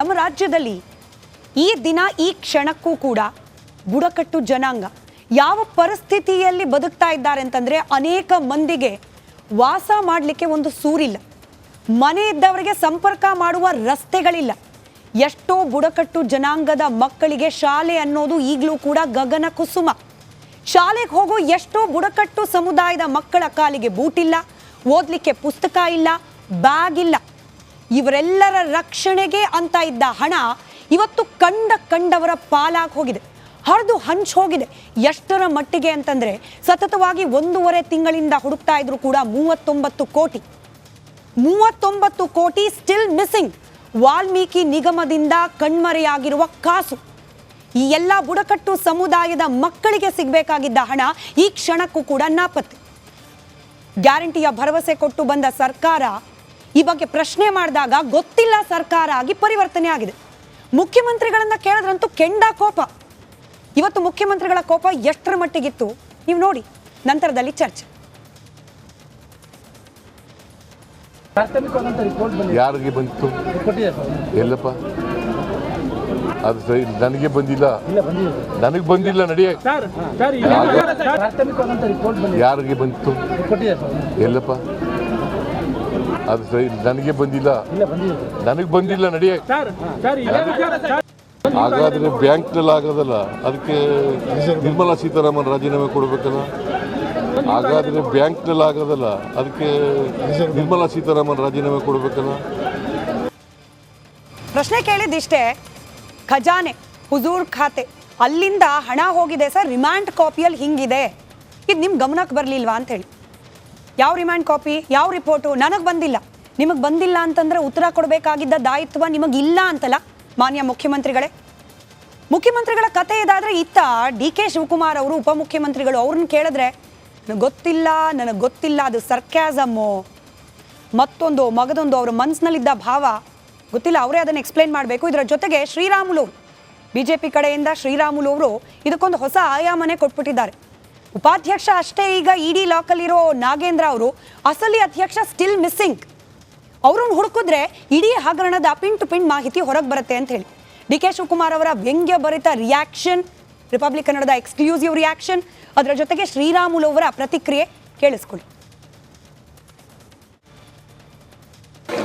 ನಮ್ಮ ರಾಜ್ಯದಲ್ಲಿ ಈ ದಿನ ಈ ಕ್ಷಣಕ್ಕೂ ಕೂಡ ಬುಡಕಟ್ಟು ಜನಾಂಗ ಯಾವ ಪರಿಸ್ಥಿತಿಯಲ್ಲಿ ಬದುಕ್ತಾ ಇದ್ದಾರೆ ಅಂತಂದರೆ, ಅನೇಕ ಮಂದಿಗೆ ವಾಸ ಮಾಡಲಿಕ್ಕೆ ಒಂದು ಸೂರಿಲ್ಲ, ಮನೆ ಇದ್ದವರಿಗೆ ಸಂಪರ್ಕ ಮಾಡುವ ರಸ್ತೆಗಳಿಲ್ಲ. ಎಷ್ಟೋ ಬುಡಕಟ್ಟು ಜನಾಂಗದ ಮಕ್ಕಳಿಗೆ ಶಾಲೆ ಅನ್ನೋದು ಈಗಲೂ ಕೂಡ ಗಗನ ಕುಸುಮ. ಶಾಲೆಗೆ ಹೋಗೋ ಎಷ್ಟೋ ಬುಡಕಟ್ಟು ಸಮುದಾಯದ ಮಕ್ಕಳ ಕಾಲಿಗೆ ಬೂಟಿಲ್ಲ, ಓದಲಿಕ್ಕೆ ಪುಸ್ತಕ ಇಲ್ಲ, ಬ್ಯಾಗ್ ಇಲ್ಲ. ಇವರೆಲ್ಲರ ರಕ್ಷಣೆಗೆ ಅಂತ ಇದ್ದ ಹಣ ಇವತ್ತು ಕಂಡವರ ಪಾಲಾಗಿ ಹೋಗಿದೆ, ಹರಿದು ಹಂಚ್ ಹೋಗಿದೆ. ಎಷ್ಟರ ಮಟ್ಟಿಗೆ ಅಂತಂದರೆ, ಸತತವಾಗಿ 1.5 ತಿಂಗಳಿಂದ ಹುಡುಕ್ತಾ ಇದ್ರು ಕೂಡ 39 ಕೋಟಿ ಸ್ಟಿಲ್ ಮಿಸ್ಸಿಂಗ್. ವಾಲ್ಮೀಕಿ ನಿಗಮದಿಂದ ಕಣ್ಮರೆಯಾಗಿರುವ ಕಾಸು. ಈ ಎಲ್ಲ ಬುಡಕಟ್ಟು ಸಮುದಾಯದ ಮಕ್ಕಳಿಗೆ ಸಿಗಬೇಕಾಗಿದ್ದ ಹಣ ಈ ಕ್ಷಣಕ್ಕೂ ಕೂಡ ನಾಪತ್ತೆ. ಗ್ಯಾರಂಟಿಯ ಭರವಸೆ ಕೊಟ್ಟು ಬಂದ ಸರ್ಕಾರ ಈ ಬಗ್ಗೆ ಪ್ರಶ್ನೆ ಮಾಡಿದಾಗ ಗೊತ್ತಿಲ್ಲ ಸರ್ಕಾರ ಆಗಿ ಪರಿವರ್ತನೆ ಆಗಿದೆ. ಮುಖ್ಯಮಂತ್ರಿಗಳನ್ನ ಕೇಳಿದ್ರಂತೂ ಕೆಂಡ ಕೋಪ. ಇವತ್ತು ಮುಖ್ಯಮಂತ್ರಿಗಳ ಕೋಪ ಎಷ್ಟರ ಮಟ್ಟಿಗಿತ್ತು ನೀವು ನೋಡಿ, ನಂತರದಲ್ಲಿ ಚರ್ಚೆ. ಯಾರಿಗೆ ಬಂತು? ಎಲ್ಲಪ್ಪ ಅದು ಸರಿ, ನನಗೆ ಬಂದಿಲ್ಲ, ನನಗೆ ಬಂದಿಲ್ಲ. ನಡೆಯಕ್ಕೆ ಯಾರಿಗೆ ಬಂತು? ಎಲ್ಲಪ್ಪ ಅದು ಸರಿ, ನನಗೆ ಬಂದಿಲ್ಲ, ನನಗೆ ಬಂದಿಲ್ಲ. ನಡೆಯಕ್ಕೆ ಹಾಗಾದ್ರೆ ಬ್ಯಾಂಕ್ನಲ್ಲಿ ಆಗೋದಲ್ಲ, ಅದಕ್ಕೆ ನಿರ್ಮಲಾ ಸೀತಾರಾಮನ್ ರಾಜೀನಾಮೆ ಕೊಡಬೇಕಲ್ಲ. ಹಾಗಾದ್ರೆ ಬ್ಯಾಂಕ್ನಲ್ಲಿ ಆಗೋದಲ್ಲ, ಅದಕ್ಕೆ ನಿರ್ಮಲಾ ಸೀತಾರಾಮನ್ ರಾಜೀನಾಮೆ ಕೊಡಬೇಕಲ್ಲ. ಪ್ರಶ್ನೆ ಕೇಳಿದಿಷ್ಟೇ, ಖಜಾನೆ ಹುಜೂರ್ ಖಾತೆ ಅಲ್ಲಿಂದ ಹಣ ಹೋಗಿದೆ ಸರ್, ರಿಮ್ಯಾಂಡ್ ಕಾಪಿಯಲ್ಲಿ ಹಿಂಗಿದೆ, ಇದು ನಿಮ್ಮ ಗಮನಕ್ಕೆ ಬರಲಿಲ್ವಾ ಅಂತ ಹೇಳಿ. ಯಾವ ರಿಮ್ಯಾಂಡ್ ಕಾಪಿ, ಯಾವ ರಿಪೋರ್ಟು? ನನಗೆ ಬಂದಿಲ್ಲ. ನಿಮಗೆ ಬಂದಿಲ್ಲ ಅಂತಂದ್ರೆ ಉತ್ತರ ಕೊಡಬೇಕಾಗಿದ್ದ ದಾಯಿತ್ವ ನಿಮಗಿಲ್ಲ ಅಂತಲ್ಲ ಮಾನ್ಯ ಮುಖ್ಯಮಂತ್ರಿಗಳೇ. ಮುಖ್ಯಮಂತ್ರಿಗಳ ಕತೆ ಇದಾದರೆ ಇತ್ತ DK ಶಿವಕುಮಾರ್ ಅವರು ಉಪಮುಖ್ಯಮಂತ್ರಿಗಳು, ಅವ್ರನ್ನ ಕೇಳಿದ್ರೆ ನನಗೆ ಗೊತ್ತಿಲ್ಲ, ಅದು ಸರ್ಕ್ಯಾಸಮ್ಮು, ಮತ್ತೊಂದು ಮಗದೊಂದು ಅವ್ರ ಮನಸ್ಸಿನಲ್ಲಿದ್ದ ಭಾವ ಗೊತ್ತಿಲ್ಲ, ಅವರೇ ಅದನ್ನು ಎಕ್ಸ್ಪ್ಲೇನ್ ಮಾಡಬೇಕು. ಇದರ ಜೊತೆಗೆ ಶ್ರೀರಾಮುಲು BJP ಕಡೆಯಿಂದ ಶ್ರೀರಾಮುಲು ಅವರು ಇದಕ್ಕೊಂದು ಹೊಸ ಆಯಾಮನೆ ಕೊಟ್ಬಿಟ್ಟಿದ್ದಾರೆ. ಉಪಾಧ್ಯಕ್ಷ ಅಷ್ಟೇ ಈಗ ED ಲಾಕಲ್ಲಿರೋ ನಾಗೇಂದ್ರ ಅವರು ಅಸಲಿ ಅಧ್ಯಕ್ಷ ಸ್ಟಿಲ್ ಮಿಸ್ಸಿಂಗ್. ಅವ್ರನ್ನ ಹುಡುಕಿದ್ರೆ ಇಡೀ ಹಗರಣದ ಪಿನ್ ಟು ಪಿನ್ ಮಾಹಿತಿ ಹೊರಗೆ ಬರುತ್ತೆ ಅಂತ ಹೇಳಿ DK ಶಿವಕುಮಾರ್ ಅವರ ವ್ಯಂಗ್ಯ ಭರಿತ ರಿಯಾಕ್ಷನ್, ರಿಪಬ್ಲಿಕ್ ಕನ್ನಡದ ಎಕ್ಸ್ಕ್ಲೂಸಿವ್ ರಿಯಾಕ್ಷನ್, ಅದರ ಜೊತೆಗೆ ಶ್ರೀರಾಮುಲು ಅವರ ಪ್ರತಿಕ್ರಿಯೆ ಕೇಳಿಸ್ಕೊಳ್ಳಿ.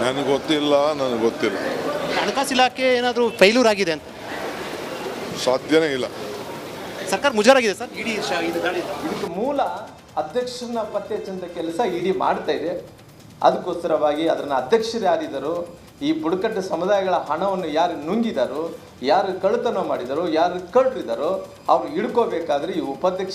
ನನಗೆ ಗೊತ್ತಿಲ್ಲ. ಹಣಕಾಸು ಇಲಾಖೆ ಏನಾದರೂ ಫೈಲೂರ್ ಆಗಿದೆ ಅಂತ? ಸಾಧ್ಯನೇ ಇಲ್ಲ. ಸರ್ಕಾರ ಮುಜರಾಗಿದೆ ಸರ್. ಇದಕ್ಕೆ ಮೂಲ ಅಧ್ಯಕ್ಷರನ್ನ ಪತ್ತೆ ಹಚ್ಚುವಂಥ ಕೆಲಸ ಇಡಿ ಮಾಡ್ತಾ ಇದೆ. ಅದಕ್ಕೋಸ್ಕರವಾಗಿ ಅದನ್ನ ಅಧ್ಯಕ್ಷರು ಯಾರಿದ್ದಾರೋ, ಈ ಬುಡಕಟ್ಟು ಸಮುದಾಯಗಳ ಹಣವನ್ನು ಯಾರು ನುಂಗಿದಾರೋ, ಯಾರು ಕಳ್ಳತನ ಮಾಡಿದಾರೋ, ಯಾರು ಕಳ್ಳರಿದ್ದಾರೋ ಅವ್ರು ಹಿಡ್ಕೋಬೇಕಾದ್ರೆ ಈ ಉಪಾಧ್ಯಕ್ಷ